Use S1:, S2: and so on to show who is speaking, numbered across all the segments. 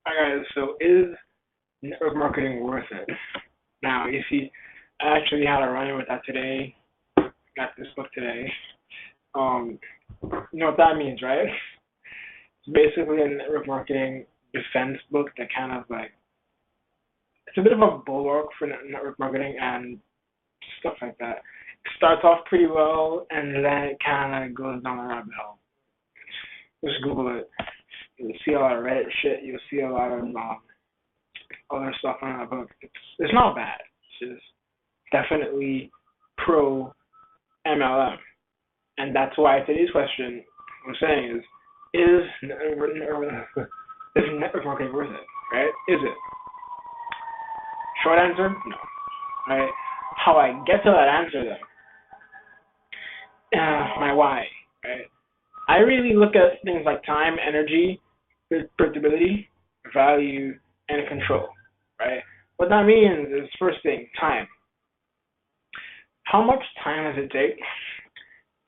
S1: Alright, guys, so is network marketing worth it? Now, you see, I actually had a run-in with that today. Got this book today. Um, you know what that means, right? It's basically a network marketing defense book that kind of like, it's a bit of a bulwark for network marketing and stuff like that. It starts off pretty well, and then it kind of goes down a rabbit hole. Just Google it. You'll see a lot of Reddit shit. You'll see a lot of other stuff on that book. It's not bad. It's just definitely pro MLM, and that's why today's question I'm saying is network marketing worth it? Right? Is it? Short answer, no. Right? How I get to that answer though, my why. Right? I really look at things like time, energy, predictability, value, and control, right? What that means is, first thing, time. How much time does it take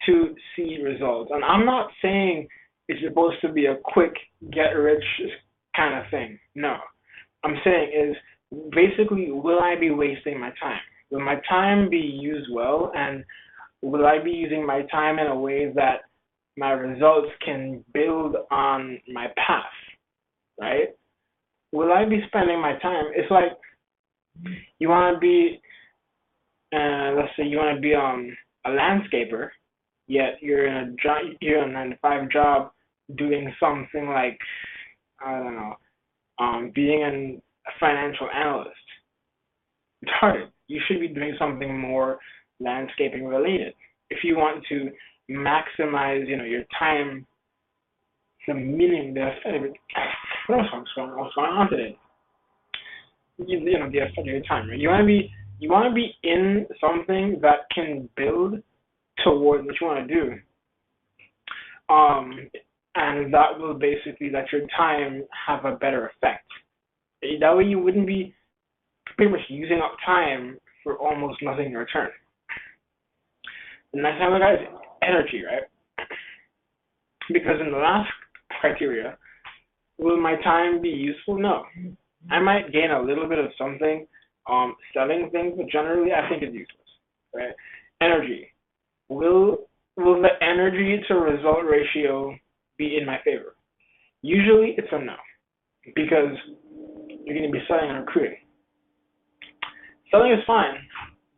S1: to see results? And I'm not saying it's supposed to be a quick, get rich kind of thing. No. I'm saying is, basically, will I be wasting my time? Will my time be used well? And will I be using my time in a way that my results can build on my path, right? Will I be spending my time? It's like you want to be, let's say you want to be a landscaper, yet you're in a job, you're in a 9 to 5 job, doing something like, I don't know, being a financial analyst. It's hard. You should be doing something more landscaping related. If you want to maximize, your time, the meaning, the effect of it. What's going on today? The effect of your time, right? You want to be in something that can build towards what you want to do. And that will basically let your time have a better effect. That way you wouldn't be pretty much using up time for almost nothing in return. The next time, guys, energy, right? Because in the last criteria, will my time be useful? No. I might gain a little bit of something selling things, but generally I think it's useless, right? Energy. Will the energy to result ratio be in my favor? Usually it's a no, because you're going to be selling and recruiting. Selling is fine,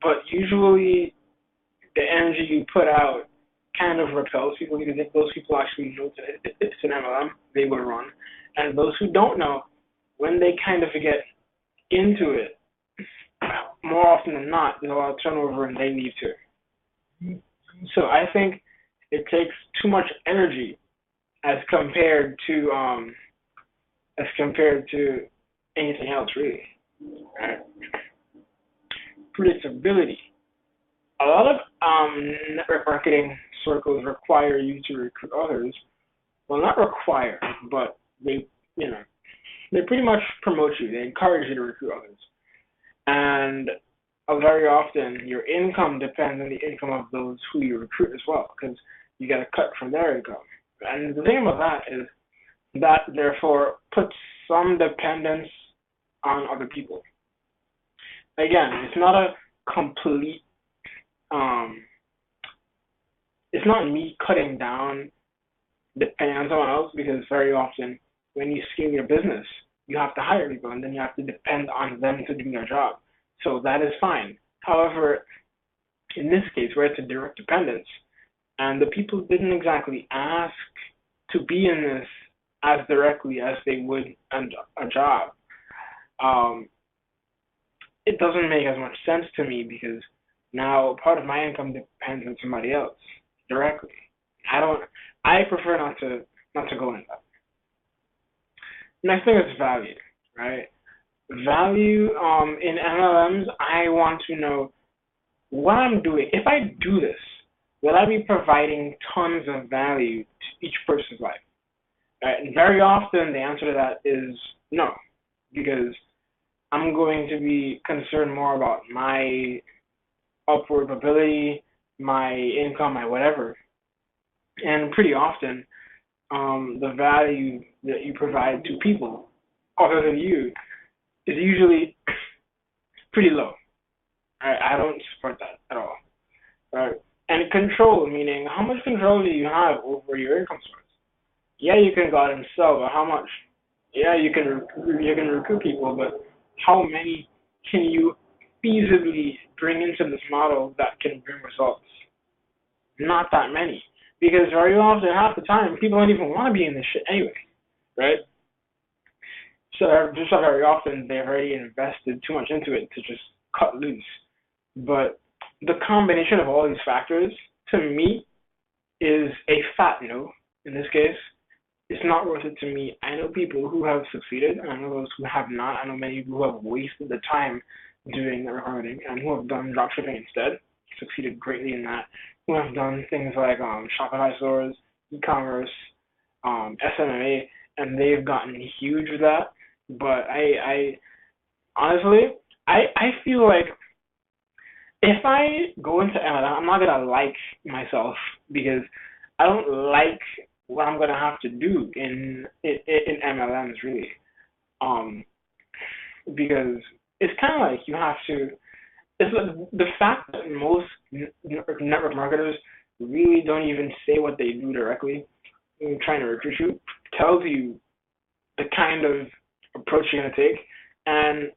S1: but usually the energy you put out kind of repels people, because if those people actually know it's an MLM, they will run. And those who don't know, when they kind of get into it, more often than not, there's a lot of turnover and they leave too. So I think it takes too much energy as compared to anything else, really. Right? Predictability. A lot of network marketing circles require you to recruit others. Well, not require, but they pretty much promote you. They encourage you to recruit others. And very often, your income depends on the income of those who you recruit as well, because you get a cut from their income. And the thing about that is that, therefore, puts some dependence on other people. Again, it's not a complete it's not me cutting down depending on someone else, because very often when you scale your business, you have to hire people and then you have to depend on them to do their job. So that is fine. However, in this case where it's a direct dependence and the people didn't exactly ask to be in this as directly as they would a job, it doesn't make as much sense to me, because now part of my income depends on somebody else directly. I prefer not to go into that. Next thing is value, right? Value in MLMs, I want to know what I'm doing. If I do this, will I be providing tons of value to each person's life? Right? And very often the answer to that is no, because I'm going to be concerned more about my upward mobility, my income, my whatever. And pretty often, the value that you provide to people offers of you is usually pretty low. Right? I don't support that at all. Right? And control, meaning how much control do you have over your income source? Yeah, you can go out and sell, but how much? Yeah, you can recruit people, but how many can you feasibly bring into this model that can bring results? Not that many, because very often, half the time, people don't even want to be in this shit anyway, right? So just very often they've already invested too much into it to just cut loose. But the combination of all these factors, to me, is a fat no. In this case, it's not worth it to me. I know people who have succeeded, and I know those who have not. I know many people who have wasted the time doing network marketing and who have done dropshipping instead, succeeded greatly in that. Who have done things like Shopify stores, e-commerce, SMA, and they've gotten huge with that. But I honestly, I feel like if I go into MLM, I'm not gonna like myself because I don't like what I'm gonna have to do in MLMs really. Um, because it's kind of like you have to. It's like the fact that most network marketers really don't even say what they do directly when trying to recruit you tells you the kind of approach you're gonna take and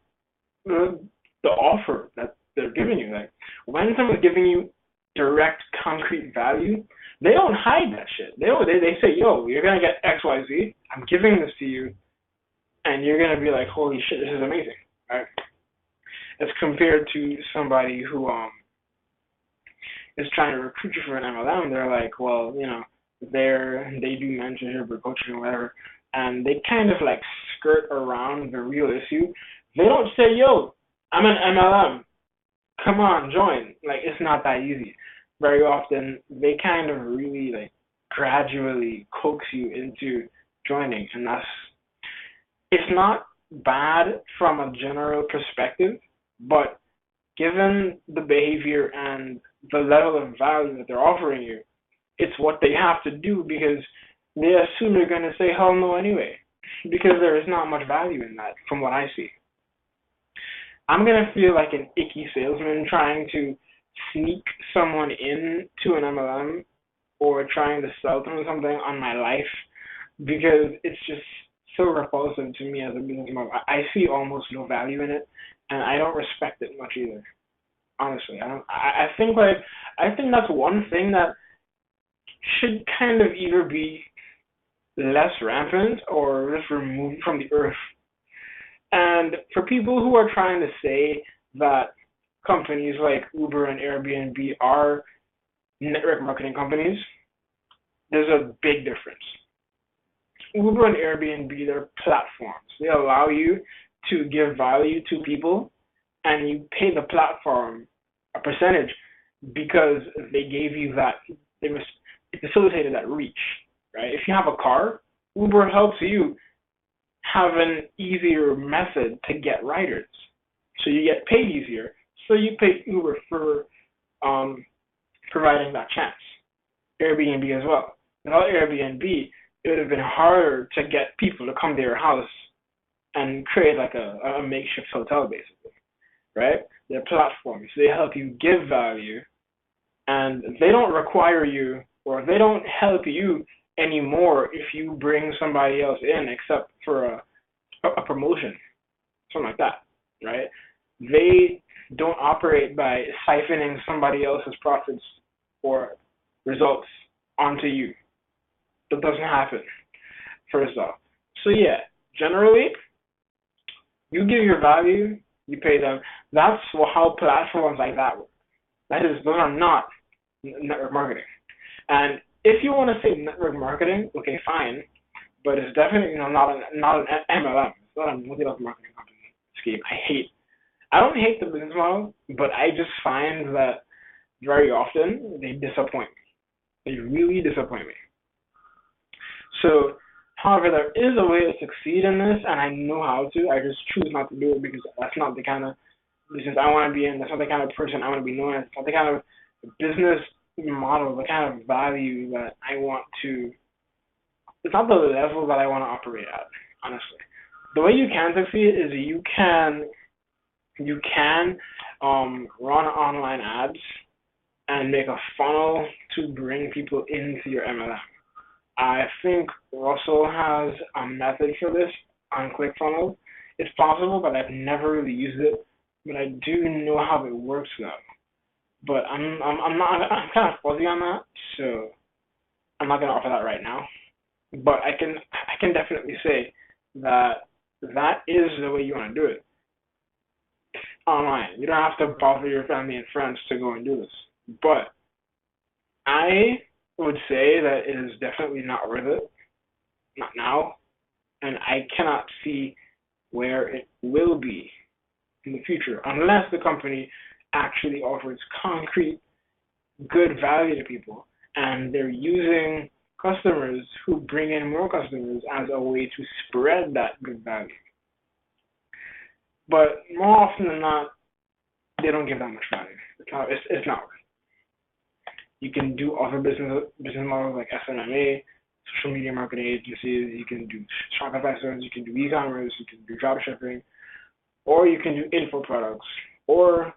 S1: the offer that they're giving you. Like when someone's giving you direct, concrete value, they don't hide that shit. They say, "Yo, you're gonna get X, Y, Z. I'm giving this to you, and you're gonna be like, holy shit, this is amazing." Right? As compared to somebody who is trying to recruit you for an MLM, they're like, well, they do mentorship or coaching or whatever, and they kind of like skirt around the real issue. They don't say, "Yo, I'm an MLM. Come on, join." Like it's not that easy. Very often they kind of really like gradually coax you into joining, and it's not bad from a general perspective, but given the behavior and the level of value that they're offering you, it's what they have to do because they assume you're going to say hell no anyway, because there is not much value in that from what I see. I'm going to feel like an icky salesman trying to sneak someone into an MLM or trying to sell them something on my life because it's just so repulsive to me as a business model. I see almost no value in it, and I don't respect it much either. Honestly, I don't. I think that's one thing that should kind of either be less rampant or just removed from the earth. And for people who are trying to say that companies like Uber and Airbnb are network marketing companies, there's a big difference. Uber and Airbnb, they're platforms. They allow you to give value to people and you pay the platform a percentage because they gave you that, it facilitated that reach, right? If you have a car, Uber helps you have an easier method to get riders. So you get paid easier. So you pay Uber for providing that chance. Airbnb as well. Without Airbnb, it would have been harder to get people to come to your house and create like a makeshift hotel, basically, right? They're platforms. They help you give value, and they don't require you or they don't help you anymore if you bring somebody else in except for a promotion, something like that, right? They don't operate by siphoning somebody else's profits or results onto you. That doesn't happen, first off. So yeah, generally, you give your value, you pay them. That's how platforms like that work. Those are not network marketing. And if you want to say network marketing, okay, fine, but it's definitely not an MLM. It's not a multi-level marketing company scheme. I don't hate the business model, but I just find that very often they disappoint me. They really disappoint me. So, however, there is a way to succeed in this, and I know how to. I just choose not to do it because that's not the kind of business I want to be in. That's not the kind of person I want to be known as. It's not the kind of business model, the kind of value that I want to. It's not the level that I want to operate at, honestly. The way you can succeed is you can run online ads and make a funnel to bring people into your MLM. I think Russell has a method for this on ClickFunnels. It's possible, but I've never really used it. But I do know how it works though. But I'm kind of fuzzy on that, so I'm not gonna offer that right now. But I can definitely say that that is the way you want to do it online. You don't have to bother your family and friends to go and do this. But I would say that it is definitely not worth it, not now, and I cannot see where it will be in the future unless the company actually offers concrete good value to people and they're using customers who bring in more customers as a way to spread that good value. But more often than not, they don't give that much value. It's not worth it. You can do other business models like SNMA, social media marketing agencies. You can do Shopify stores. You can do e-commerce. You can do drop shipping, or you can do info products, or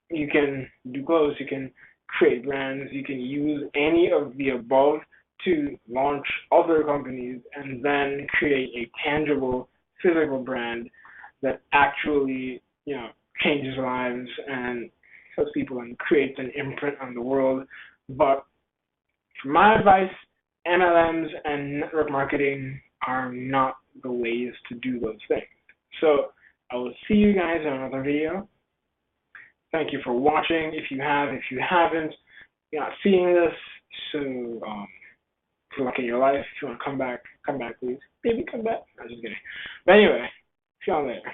S1: you can do clothes. You can create brands. You can use any of the above to launch other companies and then create a tangible physical brand that actually, changes lives and helps people and creates an imprint on the world. But for my advice, MLMs and network marketing are not the ways to do those things. So I will see you guys in another video. Thank you for watching. If you haven't, you're not seeing this, so good luck in your life. If you want to come back, please. Baby, come back. I'm just kidding. But anyway, see y'all later.